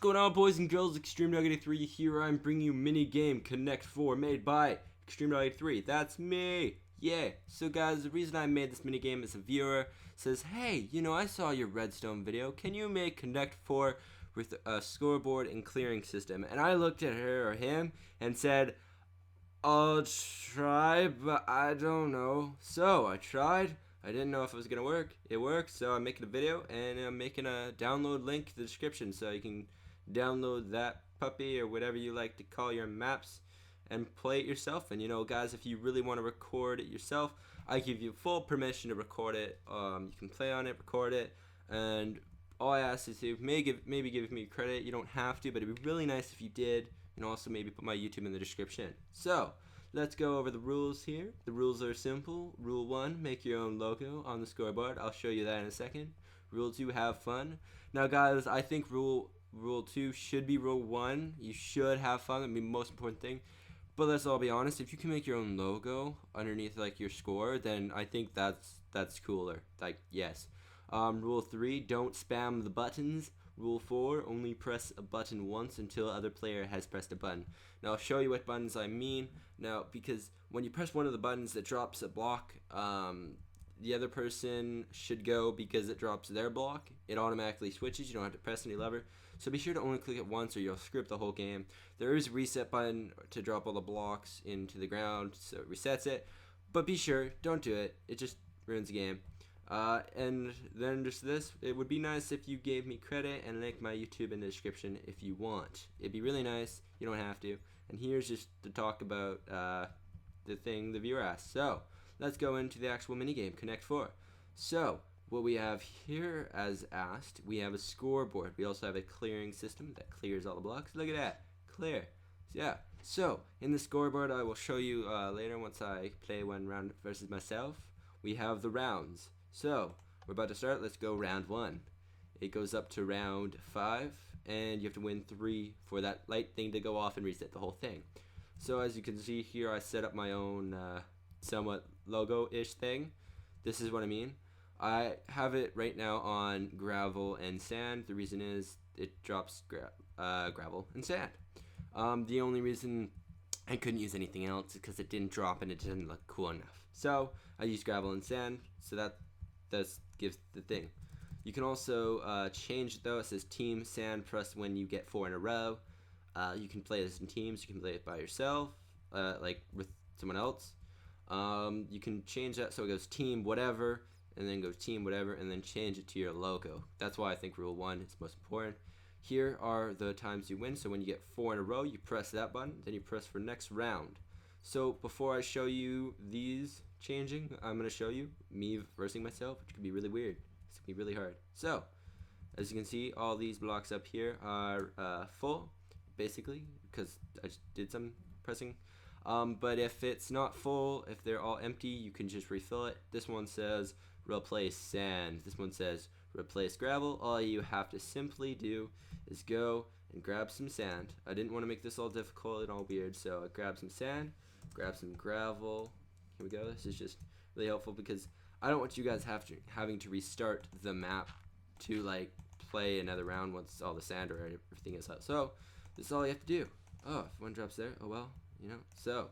going on, boys and girls? Xtremedog83 here. I'm bringing you mini game Connect 4 made by Xtremedog83. That's me. Yeah. So guys, the reason I made this mini game is a viewer says, hey, I saw your Redstone video. Can you make Connect 4 with a scoreboard and clearing system? And I looked at her or him and said, I'll try, but I don't know. So I tried. I didn't know if it was going to work. It worked, so I'm making a video, and I'm making a download link in the description so you can download that puppy or whatever you like to call your maps and play it yourself. And guys, if you really want to record it yourself, I give you full permission to record it. You can play on it, record it, and all I ask is to maybe give me credit. You don't have to, but it'd be really nice if you did, and also maybe put my YouTube in the description. So let's go over the rules here. The rules are simple. Rule 1, make your own logo on the scoreboard. I'll show you that in a second. Rule 2, have fun. Now guys, I think rule 2 should be rule 1. You should have fun. That'd be the most important thing. But let's all be honest, if you can make your own logo underneath like your score, then I think that's cooler. Like, yes. Rule 3, don't spam the buttons. Rule 4, only press a button once until other player has pressed a button. Now I'll show you what buttons I mean. Now, because when you press one of the buttons that drops a block, the other person should go because it drops their block. It automatically switches. You don't have to press any lever. So be sure to only click it once or you'll screw up the whole game. There is a reset button to drop all the blocks into the ground, so it resets it. But be sure, don't do it. It just ruins the game. And then just this, it would be nice if you gave me credit and link my YouTube in the description if you want. It'd be really nice. You don't have to. And here's just to talk about the thing the viewer asked. So let's go into the actual minigame, Connect 4. So what we have here, as asked, we have a scoreboard. We also have a clearing system that clears all the blocks. Look at that, clear. Yeah. So in the scoreboard, I will show you later once I play one round versus myself. We have the rounds. So we're about to start. Let's go round 1. It goes up to round 5, and you have to win 3 for that light thing to go off and reset the whole thing. So as you can see here, I set up my own somewhat logo-ish thing. This is what I mean. I have it right now on gravel and sand. The reason is it drops gravel and sand. The only reason I couldn't use anything else is because it didn't drop and it didn't look cool enough. So I use gravel and sand, so that gives the thing. You can also change it though. It says team sand press when you get 4 in a row. You can play this in teams. You can play it by yourself, like with someone else. You can change that so it goes team whatever, and then goes team whatever, and then change it to your logo. That's why I think rule 1 is most important. Here are the times you win. So when you get 4 in a row, you press that button, then you press for next round. So before I show you these changing, I'm going to show you me versing myself, which could be really weird. It's going to be really hard. So as you can see, all these blocks up here are full, basically, because I just did some pressing. But if it's not full, if they're all empty, you can just refill it. This one says replace sand. This one says replace gravel. All you have to simply do is go and grab some sand. I didn't want to make this all difficult and all weird, so I grabbed some sand, grab some gravel. Here we go. This is just really helpful because I don't want you guys having to restart the map to like play another round once all the sand or everything is out. So this is all you have to do. Oh, if one drops there, oh well, So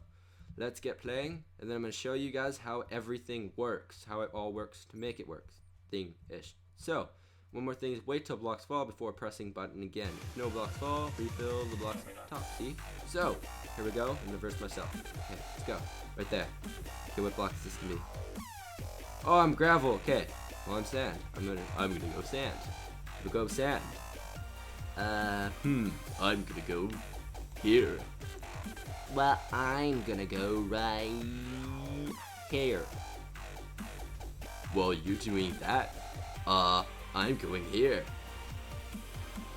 let's get playing, and then I'm going to show you guys how everything works, how it all works to make it work, thing-ish. So one more thing is wait till blocks fall before pressing button again. If no blocks fall, refill the blocks at the top. See? So here we go, and reverse myself. Okay, let's go. Right there. Okay, what block is this gonna be? Oh, I'm gravel. Okay. Well, I'm sand. I'm gonna go sand. We'll go sand. I'm gonna go here. Well, I'm gonna go right here. Well, you're doing that. I'm going here.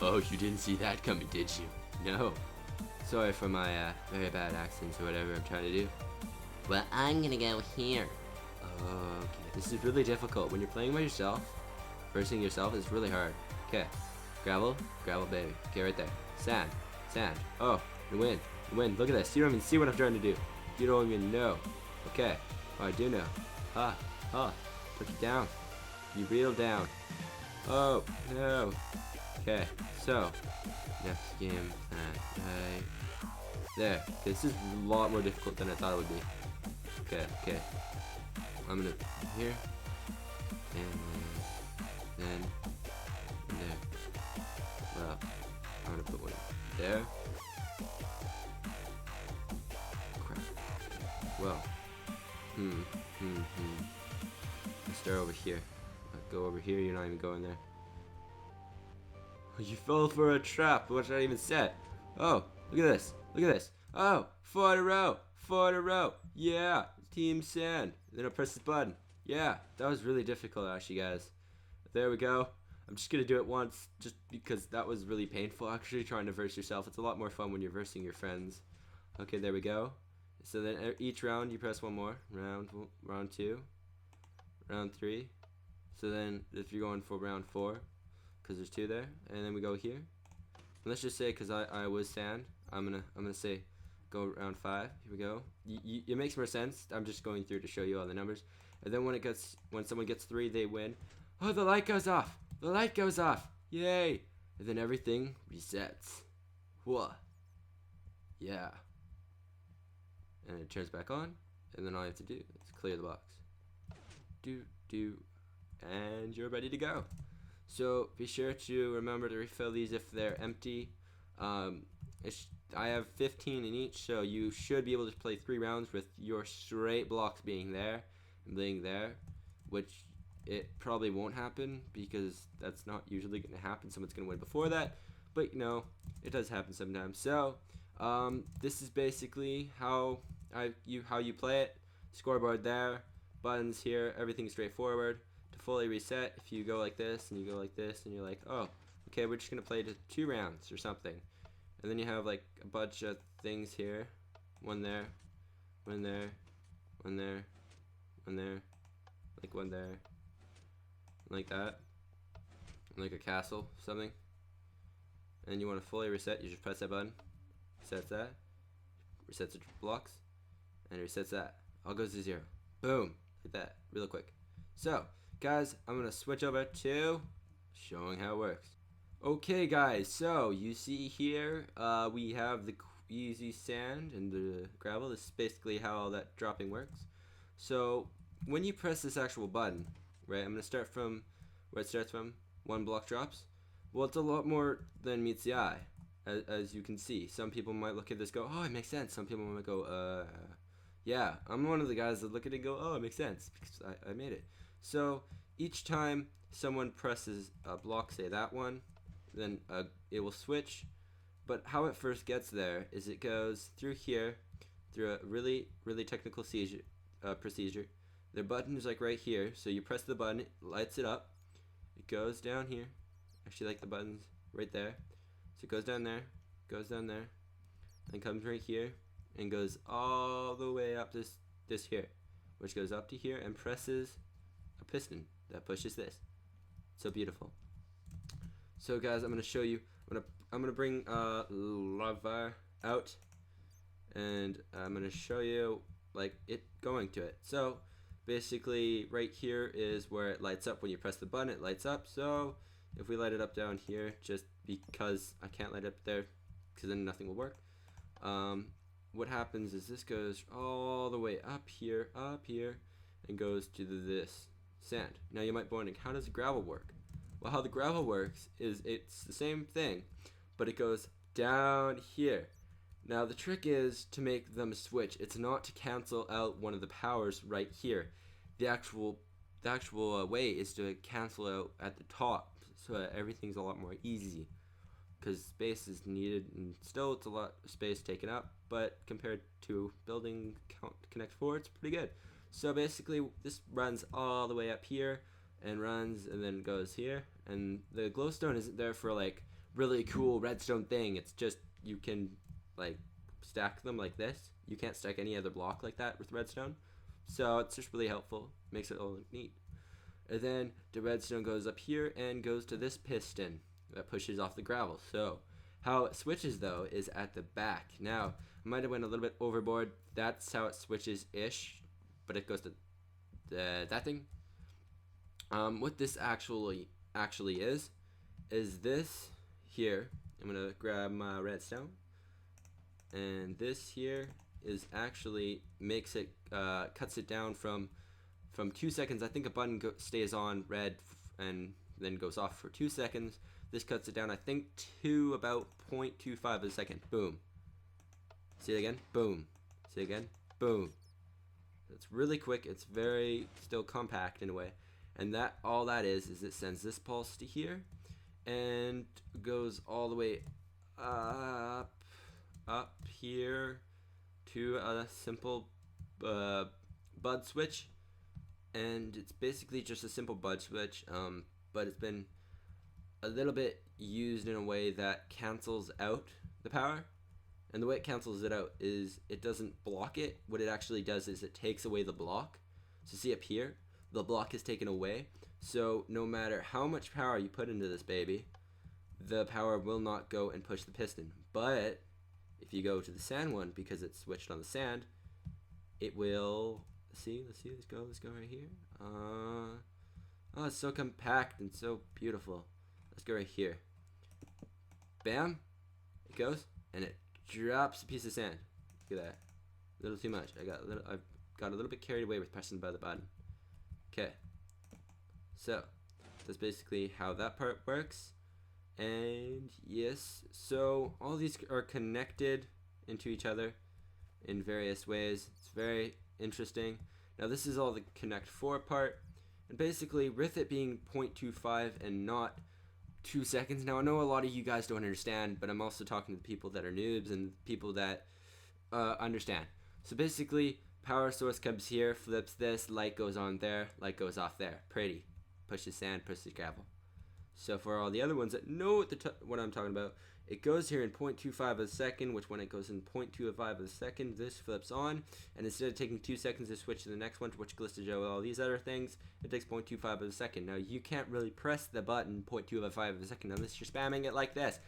Oh, you didn't see that coming, did you? No. Sorry for my very bad accents or whatever I'm trying to do. Well, I'm gonna go here. Okay, this is really difficult. When you're playing by yourself, versing yourself is really hard. Okay, gravel, baby. Okay, right there. Sand. Oh, you win. Look at this. You don't even see what I'm trying to do. You don't even know. Okay. Oh, I do know. Took you down. You reel down. Oh, no. Okay, so next game, right there. This is a lot more difficult than I thought it would be. Okay. I'm gonna put here, and then there. Well, I'm gonna put one there. Crap. Well, Let's start over here. Go over here. You're not even going there. You fell for a trap. What should I even set? Oh, look at this. Oh, 4 in a row. 4 in a row. Yeah, Team Sand. Then I'll press this button. Yeah, that was really difficult actually, guys. There we go. I'm just gonna do it once, just because that was really painful actually, trying to verse yourself. It's a lot more fun when you're versing your friends. Okay, there we go. So then each round you press one more. Round 2. Round 3. So then if you're going for round 4, because there's 2 there, and then we go here. And let's just say, because I was sand, I'm gonna say go round 5. Here we go. It makes more sense. I'm just going through to show you all the numbers. And then when someone gets 3, they win. Oh, the light goes off. The light goes off. Yay! And then everything resets. Whoa. Yeah. And it turns back on. And then all you have to do is clear the box. And you're ready to go. So be sure to remember to refill these if they're empty. I have 15 in each, so you should be able to play 3 rounds with your straight blocks being there and being there, which it probably won't happen because that's not usually going to happen. Someone's going to win before that, but you know, it does happen sometimes. So this is basically how you play it. Scoreboard there, buttons here, everything straightforward. To fully reset, if you go like this and you go like this and you're like, oh, okay, we're just gonna play to 2 rounds or something, and then you have like a bunch of things here, one there, one there, one there, one there, like one there, like that, like a castle, something. And you want to fully reset, you just press that button, resets that, resets the blocks, and it resets that. All goes to 0. Boom, like that, real quick. So, guys, I'm going to switch over to showing how it works. Okay, guys, so you see here, we have the easy sand and the gravel. This is basically how all that dropping works. So, when you press this actual button, right, I'm going to start from where it starts from, 1 block drops. Well, it's a lot more than meets the eye, as you can see. Some people might look at this and go, oh, it makes sense. Some people might go, yeah. I'm one of the guys that look at it and go, oh, it makes sense, because I made it. So, each time someone presses a block, say that one, then it will switch. But how it first gets there is it goes through here, through a really, really technical procedure. The button is like right here, so you press the button, it lights it up. It goes down here. Actually, like the buttons right there. So it goes down there, and comes right here, and goes all the way up this here, which goes up to here and presses a piston that pushes this. So beautiful. So guys, I'm gonna show you. I'm gonna bring lava out, and I'm gonna show you like it going to it. So basically, right here is where it lights up when you press the button. It lights up. So if we light it up down here, just because I can't light it up there, because then nothing will work. What happens is this goes all the way up here, and goes to this sand. Now you might be wondering, how does gravel work? Well, how the gravel works is it's the same thing, but it goes down here. Now the trick is to make them switch. It's not to cancel out one of the powers right here. The actual way is to cancel out at the top, so that everything's a lot more easy, because space is needed, and still it's a lot of space taken up, but compared to building Connect 4, it's pretty good. So basically this runs all the way up here and runs and then goes here, and the glowstone isn't there for like really cool redstone thing. It's just you can like stack them like this. You can't stack any other block like that with redstone, so it's just really helpful, makes it all look neat. And then the redstone goes up here and goes to this piston that pushes off the gravel. So how it switches though is at the back. Now I might have went a little bit overboard. That's how it switches ish, but it goes to that thing. What this actually is this here, I'm gonna grab my redstone, and this here is actually makes it cuts it down from 2 seconds. I think a button stays on red and then goes off for 2 seconds. This cuts it down, I think, to about 0.25 of a second. Boom. See it again? Boom. See it again? Boom. It's really quick. It's very still compact in a way. And that all that is it sends this pulse to here and goes all the way up here to a simple bud switch. And it's basically just a simple bud switch, but it's been a little bit used in a way that cancels out the power. And the way it cancels it out is it doesn't block it. What it actually does is it takes away the block. So see up here, the block is taken away. So no matter how much power you put into this baby, the power will not go and push the piston. But if you go to the sand one, because it's switched on the sand, it will, let's go right here. Oh, it's so compact and so beautiful. Let's go right here. Bam, it goes, and it drops a piece of sand. Look at that. A little too much. I've got a little bit carried away with pressing by the button. Okay. So that's basically how that part works. And yes, so all these are connected into each other in various ways. It's very interesting. Now this is all the Connect 4 part. And basically with it being 0.25 and not 2 seconds. Now I know a lot of you guys don't understand, but I'm also talking to people that are noobs and people that understand. So basically, power source comes here, flips this, light goes on there, light goes off there. Pretty. Pushes sand, pushes gravel. So for all the other ones that know what I'm talking about, it goes here in 0.25 of a second, which when it goes in 0.25 of a second, this flips on, and instead of taking 2 seconds to switch to the next one, which goes to show all these other things, it takes 0.25 of a second. Now you can't really press the button 0.25 of a second unless you're spamming it like this.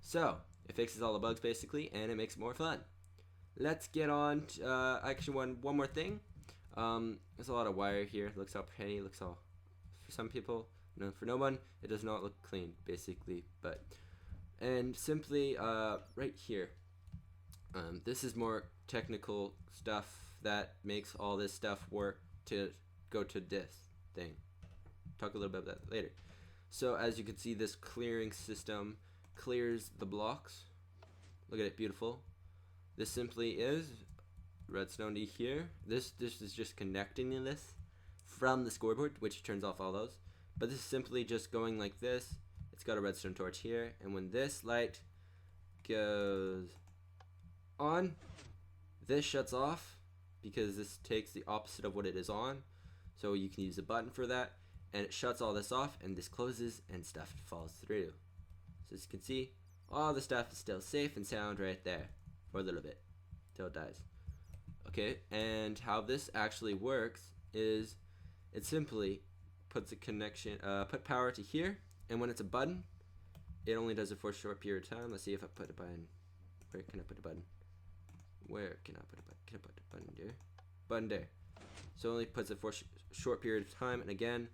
So it fixes all the bugs basically, and it makes it more fun. Let's get on to, actually one more thing. There's a lot of wire here. It looks all pretty. It looks all, for some people, no, for no one, it does not look clean basically, but. And simply right here, this is more technical stuff that makes all this stuff work to go to this thing. Talk a little bit about that later. So as you can see, this clearing system clears the blocks. Look at it, beautiful. This simply is redstone to here. This is just connecting in this from the scoreboard, which turns off all those. But this is simply just going like this. It's got a redstone torch here, and when this light goes on, this shuts off because this takes the opposite of what it is on. So you can use a button for that, and it shuts all this off, and this closes, and stuff falls through. So as you can see, all the stuff is still safe and sound right there for a little bit till it dies. Okay, and how this actually works is it simply puts a connection, put power to here. And when it's a button, it only does it for a short period of time. Let's see if I put a button. Where can I put a button? Where can I put a button? Can I put a button there? Button there. So it only puts it for a short period of time. And again,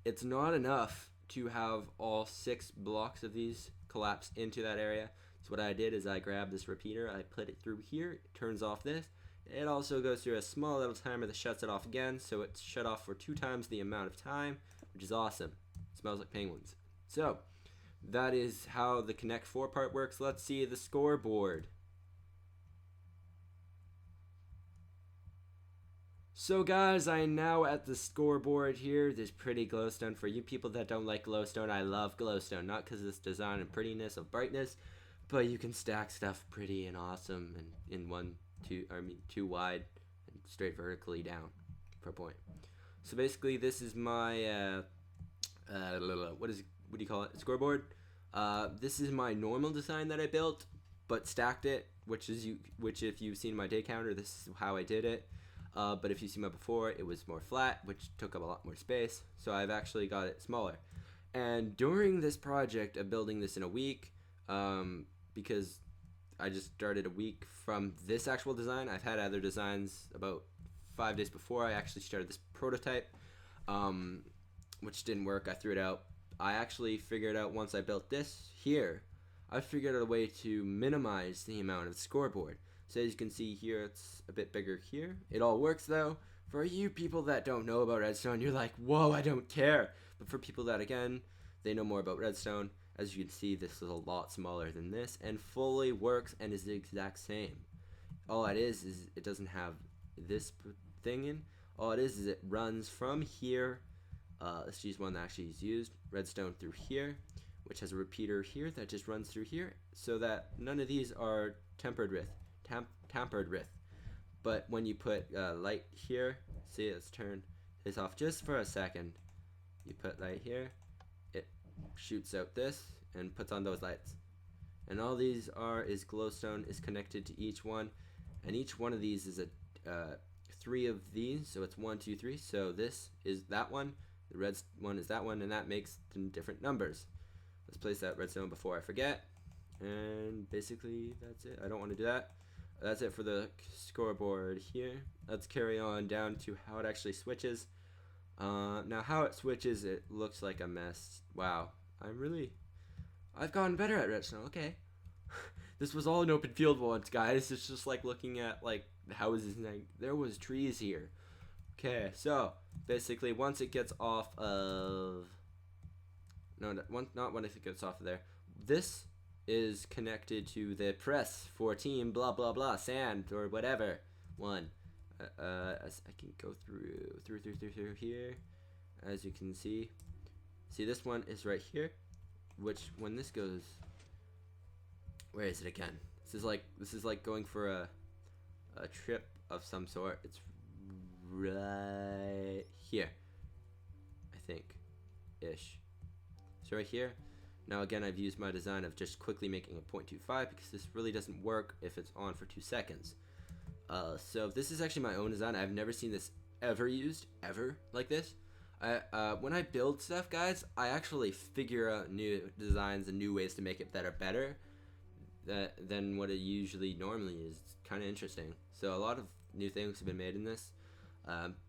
it's not enough to have all 6 blocks of these collapse into that area. So what I did is I grabbed this repeater, I put it through here, it turns off this. It also goes through a small little timer that shuts it off again. So it's shut off for 2 times the amount of time, which is awesome. It smells like penguins. So that is how the Connect 4 part works. Let's see the scoreboard. So guys, I am now at the scoreboard here. There's pretty glowstone. For you people that don't like glowstone, I love glowstone. Not because of its design and prettiness of brightness, but you can stack stuff pretty and awesome and in 2 wide and straight vertically down per point. So basically this is my what do you call it? Scoreboard. This is my normal design that I built, but stacked it, which if you've seen my day counter, this is how I did it. But if you see my before, it was more flat, which took up a lot more space. So I've actually got it smaller. And during this project of building this in a week, because I just started a week from this actual design, I've had other designs about 5 days before I actually started this prototype, which didn't work. I threw it out. I actually figured out once I built this here, I figured out a way to minimize the amount of the scoreboard. So as you can see here, it's a bit bigger here. It all works though. For you people that don't know about Redstone, you're like, whoa, I don't care. But for people that, again, they know more about Redstone, as you can see, this is a lot smaller than this and fully works and is the exact same. All it is it doesn't have this thing in. All it is it runs from here. Let's use one that actually is used. Redstone through here, which has a repeater here that just runs through here, so that none of these are tampered with. But when you put light here, see, let's turn this off just for a second. You put light here, it shoots out this and puts on those lights. And all these is glowstone is connected to each one, and each one of these is a 3 of these, so it's 1, 2, 3. So this is that one, the red one is that one, and that makes different numbers. Let's place that redstone before I forget. And basically that's it. I don't want to do that. That's it for the scoreboard here. Let's carry on down to how it actually switches. Now how it switches, it looks like a mess. Wow, I've gotten better at Redstone. Okay. This was all an open field once, guys. It's just like looking at like houses and there was trees here. Okay, so basically once it gets off of not when it gets off of there, this is connected to the press for team blah blah blah sand or whatever one. I can go through here, as you can see this one is right here, which when this goes, where is it again? This is like going for a trip of some sort. It's right here, I think, ish. So right here. Now again, I've used my design of just quickly making a 0.25 because this really doesn't work if it's on for 2 seconds. So this is actually my own design. I've never seen this ever used, ever, like this. When I build stuff, guys, I actually figure out new designs and new ways to make it that are better than what it usually normally is. It's kind of interesting. So a lot of new things have been made in this.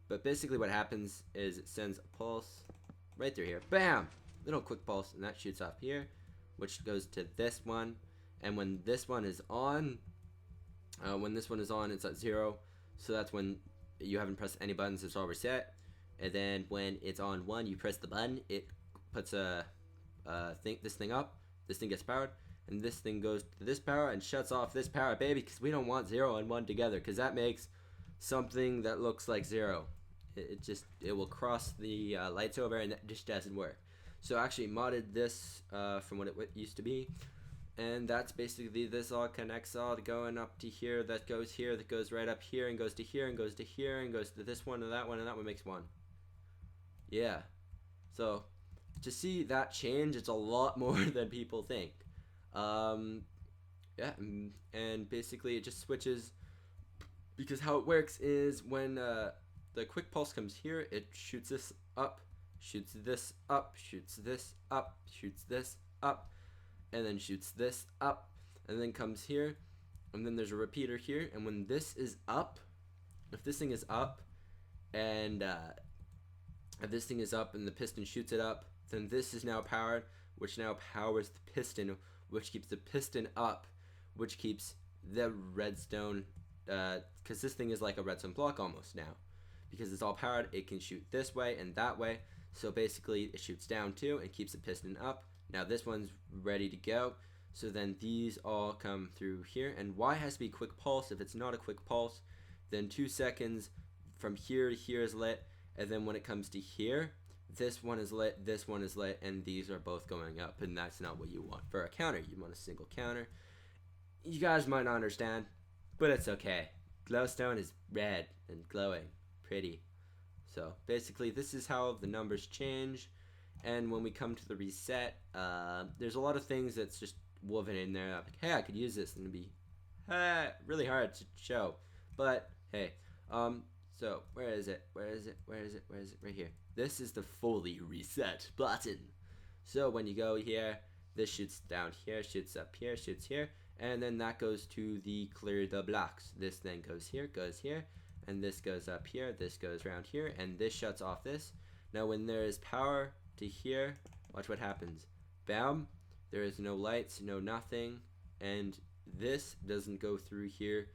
But basically what happens is it sends a pulse right through here. Bam! Little quick pulse, and that shoots off here, which goes to this one. And when this one is on, it's at 0. So that's when you haven't pressed any buttons, it's all reset. And then when it's on 1, you press the button, it puts this thing up, this thing gets powered, and this thing goes to this power and shuts off this power, baby, because we don't want 0 and 1 together, because that makes something that looks like 0. It will cross the lights over, and that just doesn't work. So I actually modded this from what it used to be, and that's basically this all connects all going up to here, that goes here, that goes right up here, and goes to here, and goes to here, and goes to this one and that one makes 1. Yeah. So to see that change, it's a lot more than people think. Yeah, and basically it just switches, because how it works is when the quick pulse comes here, it shoots this up, shoots this up, shoots this up, shoots this up, and then shoots this up, and then comes here, and then there's a repeater here, and when this is up, if this thing is up, and if this thing is up and the piston shoots it up, then this is now powered, which now powers the piston, which keeps the piston up, which keeps the redstone, because this thing is like a redstone block almost now, because it's all powered. It can shoot this way and that way. So basically it shoots down too and keeps the piston up. Now this one's ready to go. So then these all come through here. And why has to be quick pulse? If it's not a quick pulse, then 2 seconds from here to here is lit. And then when it comes to here, this one is lit, this one is lit, and these are both going up. And that's not what you want for a counter. You want a single counter. You guys might not understand, but it's okay. Glowstone is red and glowing. Pretty. So basically this is how the numbers change, and when we come to the reset, there's a lot of things that's just woven in there. Like, hey, I could use this, and it'd be really hard to show, but hey, so where is it? Right here. This is the fully reset button. So when you go here, this shoots down here, shoots up here, shoots here, and then that goes to the clear the blocks. This then goes here, and this goes up here, this goes around here, and this shuts off this. Now when there is power to here, Watch what happens. Bam. There is no lights, no nothing, and this doesn't go through here,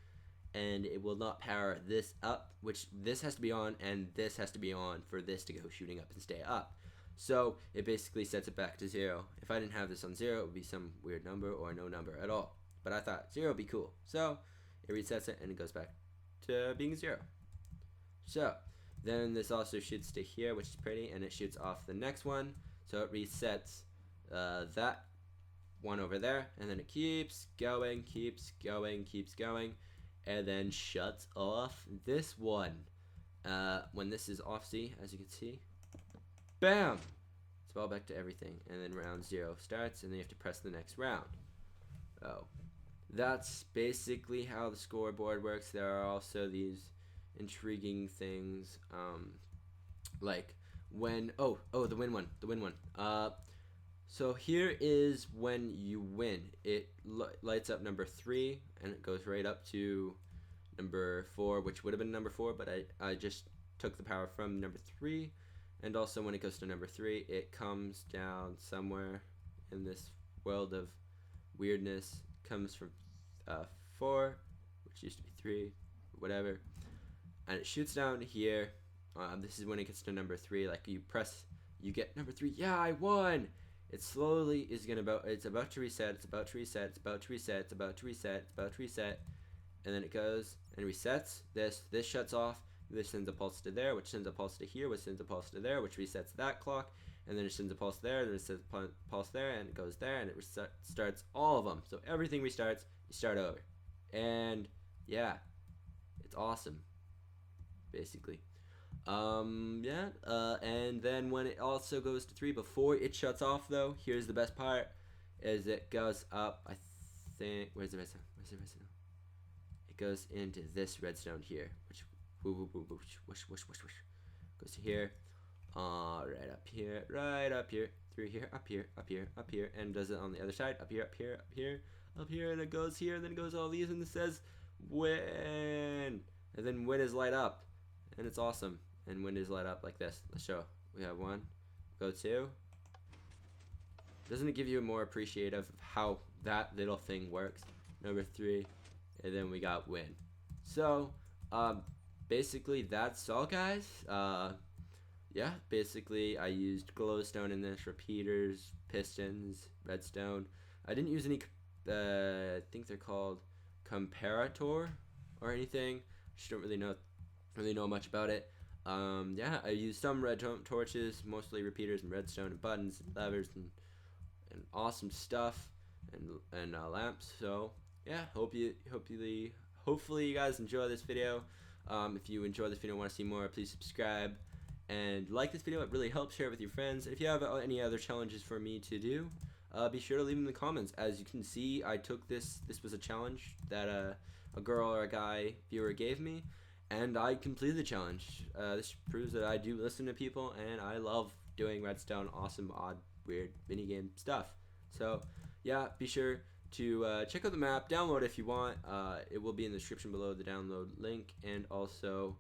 and it will not power this up, which this has to be on, and this has to be on for this to go shooting up and stay up. So it basically sets it back to 0. If I didn't have this on 0, it would be some weird number or no number at all. But I thought 0 would be cool. So it resets it and it goes back to being 0. So then this also shoots to here, which is pretty, and it shoots off the next one. So it resets that one over there, and then it keeps going, and then shuts off this one. When this is off, see, as you can see, bam, it's all back to everything, and then round 0 starts, and then you have to press the next round. Oh, that's basically how the scoreboard works. There are also these intriguing things, like when, the win one. So here is when you win. It lights up number 3, and it goes right up to number 4, which would have been number 4, but I just took the power from number 3. And also when it goes to number 3, it comes down somewhere in this world of weirdness. Comes from 4, which used to be 3, whatever. And it shoots down here. This is when it gets to number 3. Like you press, you get number 3. Yeah, I won! It slowly is it's about to reset, and then it goes and resets. This shuts off, this sends a pulse to there, which sends a pulse to here, which sends a pulse to there, which resets that clock, and then it sends a pulse there, then it sends a pulse there, and it goes there, and it starts all of them. So everything restarts, you start over. And yeah, it's awesome, basically. And then when it also goes to 3, before it shuts off though, here's the best part, is it goes up, I think, where's the redstone? It goes into this redstone here, which goes to here, right up here, through here, up here, and does it on the other side, up here, and it goes here, and then it goes all these, and it says win, and then win is light up, and it's awesome. And when is light up like this. Let's show. We have 1, go 2. Doesn't it give you a more appreciative of how that little thing works? Number 3, and then we got win. So, basically that's all, guys. Yeah, basically I used glowstone in this, repeaters, pistons, redstone. I didn't use any, I think they're called comparator or anything. Just don't really know much about it. Yeah, I used some redstone torches, mostly repeaters and redstone and buttons and levers and awesome stuff and lamps. So yeah, hopefully you guys enjoy this video. If you enjoy this video and want to see more, please subscribe and like this video. It really helps. Share it with your friends. And if you have any other challenges for me to do, be sure to leave them in the comments. As you can see, I took this was a challenge that a girl or a guy viewer gave me, and I completed the challenge. This proves that I do listen to people, and I love doing redstone, awesome, odd, weird minigame stuff. So yeah, be sure to check out the map, download it if you want. It will be in the description below, the download link, and also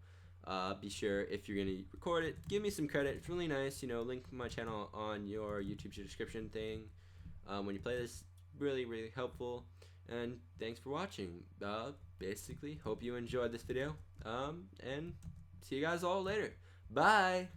be sure, if you're gonna record it, give me some credit. It's really nice, link my channel on your YouTube description thing. When you play this, really helpful. And thanks for watching. Basically, hope you enjoyed this video. And see you guys all later. Bye.